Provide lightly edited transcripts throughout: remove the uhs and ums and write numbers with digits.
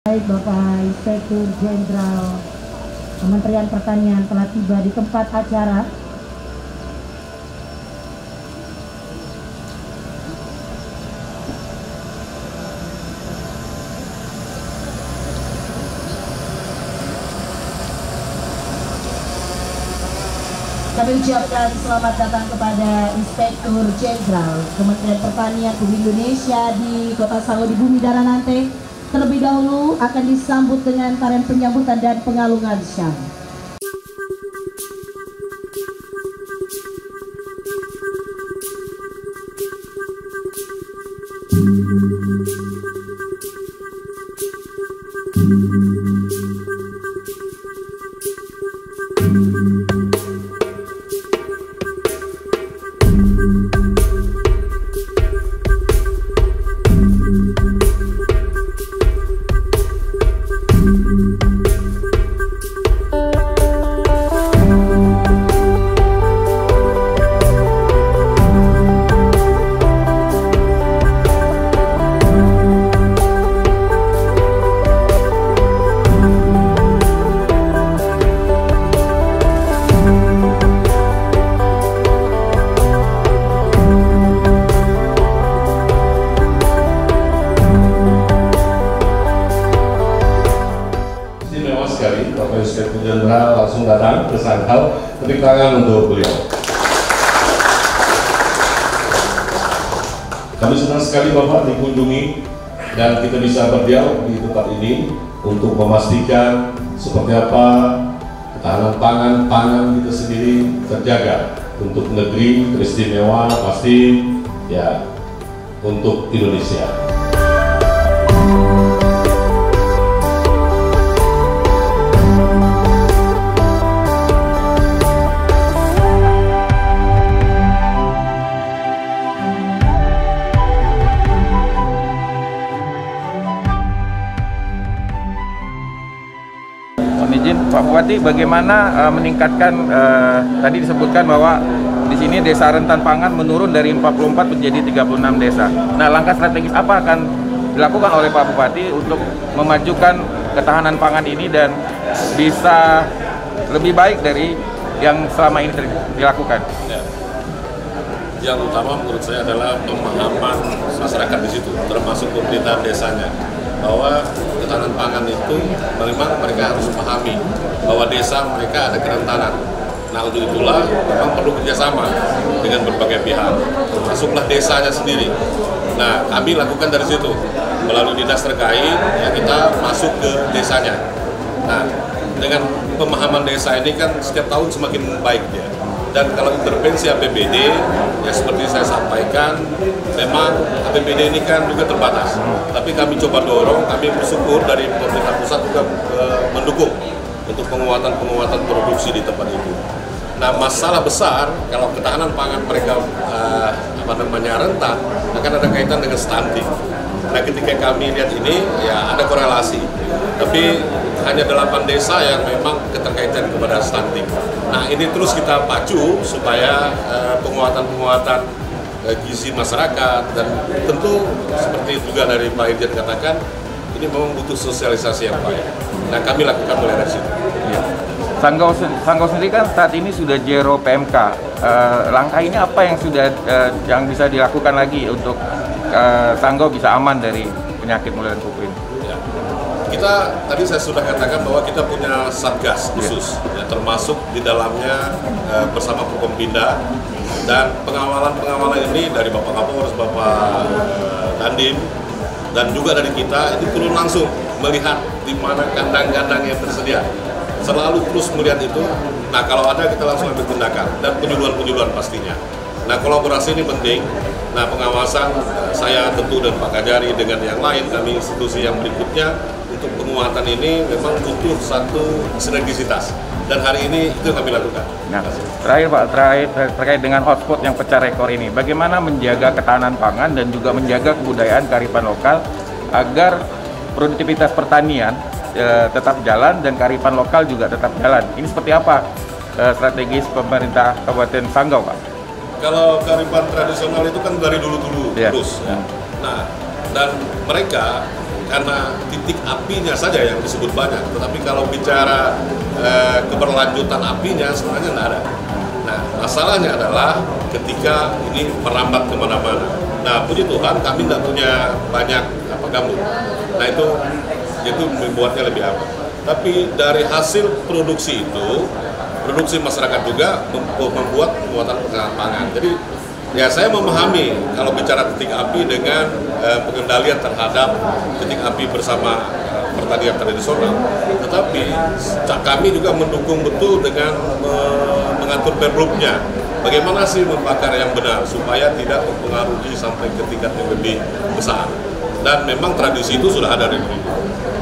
Baik, Bapak Inspektur Jenderal Kementerian Pertanian telah tiba di tempat acara. Kami ucapkan selamat datang kepada Inspektur Jenderal Kementerian Pertanian Republik Indonesia di Kota Sango di Bumi Daranante. Terlebih dahulu akan disambut dengan tarian penyambutan dan pengalungan syam. Bapak Inspektur Jenderal langsung datang ke Sanghau, tepuk tangan untuk beliau. Kami senang sekali Bapak dikunjungi dan kita bisa berdialog di tempat ini untuk memastikan seperti apa ketahanan pangan kita sendiri terjaga untuk negeri teristimewa, pasti ya untuk Indonesia. Izin Pak Bupati, bagaimana meningkatkan tadi disebutkan bahwa di sini desa rentan pangan menurun dari 44 menjadi 36 desa. Nah, langkah strategis apa akan dilakukan oleh Pak Bupati untuk memajukan ketahanan pangan ini dan bisa lebih baik dari yang selama ini dilakukan? Ya. Yang utama menurut saya adalah pemahaman masyarakat di situ, termasuk pemerintahan desanya, bahwa ketahanan pangan itu memang mereka harus memahami bahwa desa mereka ada kerentanan. Nah, untuk itulah memang perlu kerjasama dengan berbagai pihak, masuklah desanya sendiri. Nah, kami lakukan dari situ melalui dinas terkait, ya kita masuk ke desanya. Nah, dengan pemahaman desa ini kan setiap tahun semakin baik dia. Dan kalau intervensi APBD, ya seperti saya sampaikan, memang APBD ini kan juga terbatas. Tapi kami coba dorong, kami bersyukur dari pemerintah pusat juga mendukung untuk penguatan produksi di tempat itu. Nah, masalah besar kalau ketahanan pangan mereka rentan, akan ada kaitan dengan stunting. Nah, ketika kami lihat ini, ya ada korelasi. Tapi hanya 8 desa yang memang keterkaitan kepada stunting. Nah, ini terus kita pacu supaya penguatan gizi masyarakat, dan tentu seperti juga dari Pak Irjen katakan, ini memang butuh sosialisasi yang baik. Nah, kami lakukan mulai dari situ. Ya. Sanghau sendiri kan saat ini sudah zero PMK. Langkah ini apa yang sudah yang bisa dilakukan lagi untuk Sanghau bisa aman dari penyakit mulut dan kuku ini? Ya. Kita tadi saya sudah katakan bahwa kita punya satgas khusus, ya, termasuk di dalamnya bersama Forkompinda, dan pengawalan ini dari Bapak Kapolres, Bapak Dandim, dan juga dari kita ini turun langsung melihat di mana kandang-kandang yang tersedia. Selalu terus melihat itu. Nah, kalau ada kita langsung ambil tindakan dan penyuluhan pastinya. Nah, kolaborasi ini penting. Nah, pengawasan saya tentu dan Pak Kajari dengan yang lain, kami institusi yang berikutnya untuk penguatan ini memang butuh satu sinergisitas. Dan hari ini itu yang kami lakukan. Nah, terakhir Pak, terkait dengan hotspot yang pecah rekor ini, bagaimana menjaga ketahanan pangan dan juga menjaga kebudayaan kearifan lokal agar produktivitas pertanian tetap jalan dan kearifan lokal juga tetap jalan. Ini seperti apa strategis pemerintah Kabupaten Sanghau, Pak? Kalau kearifan tradisional itu kan dari dulu terus. Ya. Nah, dan mereka karena titik apinya saja yang disebut banyak, tetapi kalau bicara keberlanjutan apinya sebenarnya tidak ada. Nah, masalahnya adalah ketika ini merambat kemana-mana. Nah, puji Tuhan kami tidak punya banyak gambut. Nah, itu membuatnya lebih aman. Tapi dari hasil produksi itu, produksi masyarakat juga membuat penguatan ketahanan pangan. Jadi ya saya memahami kalau bicara titik api dengan pengendalian terhadap titik api bersama pertanian tradisional. Tetapi kami juga mendukung betul dengan mengatur perlupnya. Bagaimana sih membakar yang benar supaya tidak mempengaruhi sampai ke tingkat yang lebih besar. Dan memang tradisi itu sudah ada di dulu.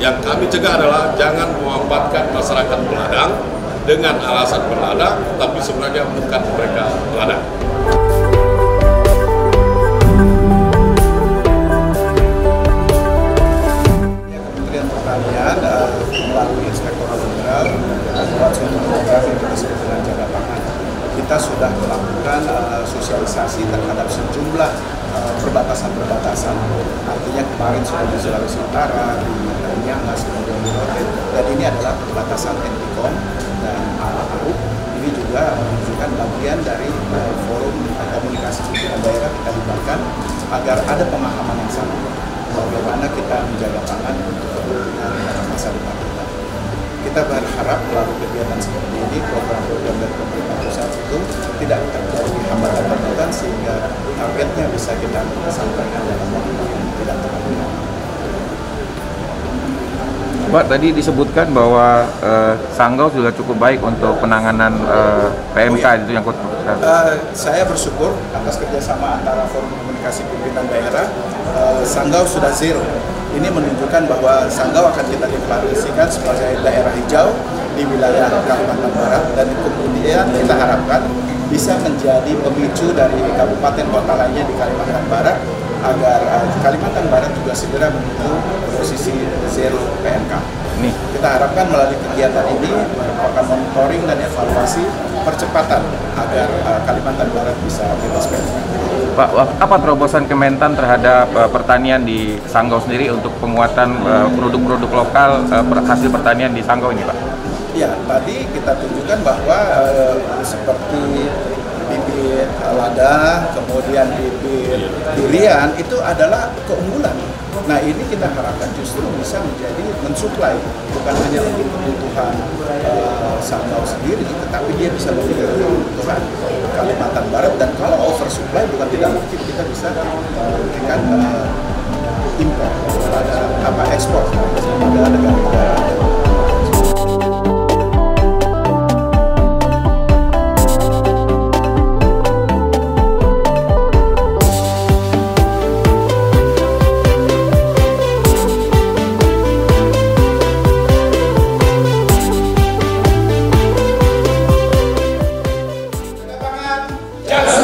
Yang kami cegah adalah jangan memanfaatkan masyarakat peladang dengan alasan berladang, tapi sebenarnya bukan mereka peladang. Kementerian Pertanian melalui Inspektor Jenderal membuat suatu program yang kita sebut dengan Jaga Pangan. Kita sudah melakukan sosialisasi terhadap sejumlah perbatasan-perbatasan. Artinya kemarin sudah di Sulawesi Utara, di Niangas, kemudian di Rote, dan ini adalah perbatasan Entikon dan Aruk. Ini juga menunjukkan bagian dari forum komunikasi pimpinan daerah kita libatkan agar ada pemahaman yang sama bagaimana kita menjaga pangan untuk kepentingan masa depan kita. Kita berharap melalui kegiatan seperti ini, program-program dari pemerintah pusat itu tidak terjadi hambatan-hambatan sehingga targetnya bisa kita sampaikan dalam waktu yang tidak terlalu lama. Pak, tadi disebutkan bahwa Sanggau sudah cukup baik untuk penanganan PMK itu yang saya bersyukur atas kerjasama antara Forum Komunikasi Pimpinan Daerah. Sanggau sudah zero. Ini menunjukkan bahwa Sanggau akan kita deklarasikan sebagai daerah hijau di wilayah Kalimantan Barat, dan kemudian kita harapkan bisa menjadi pemicu dari kabupaten kota lainnya di Kalimantan Barat agar Kalimantan Barat juga segera menuju posisi zero PMK. Kita harapkan melalui kegiatan ini merupakan monitoring dan evaluasi percepatan agar Kalimantan Barat bisa bebas PMK. Pak, apa terobosan Kementan terhadap pertanian di Sanggau sendiri untuk penguatan produk-produk lokal hasil pertanian di Sanggau ini, Pak? Ya, tadi kita tunjukkan bahwa seperti bibit lada, kemudian bibit durian itu adalah keunggulan. Nah, ini kita harapkan justru bisa menjadi mensuplai bukan hanya untuk kebutuhan Sanggau sendiri, tetapi dia bisa menjadi kebutuhan Kalimantan Barat, dan kalau oversupply bukan tidak mungkin kita bisa memberikan impor pada ekspor pada negara-negara. Jaga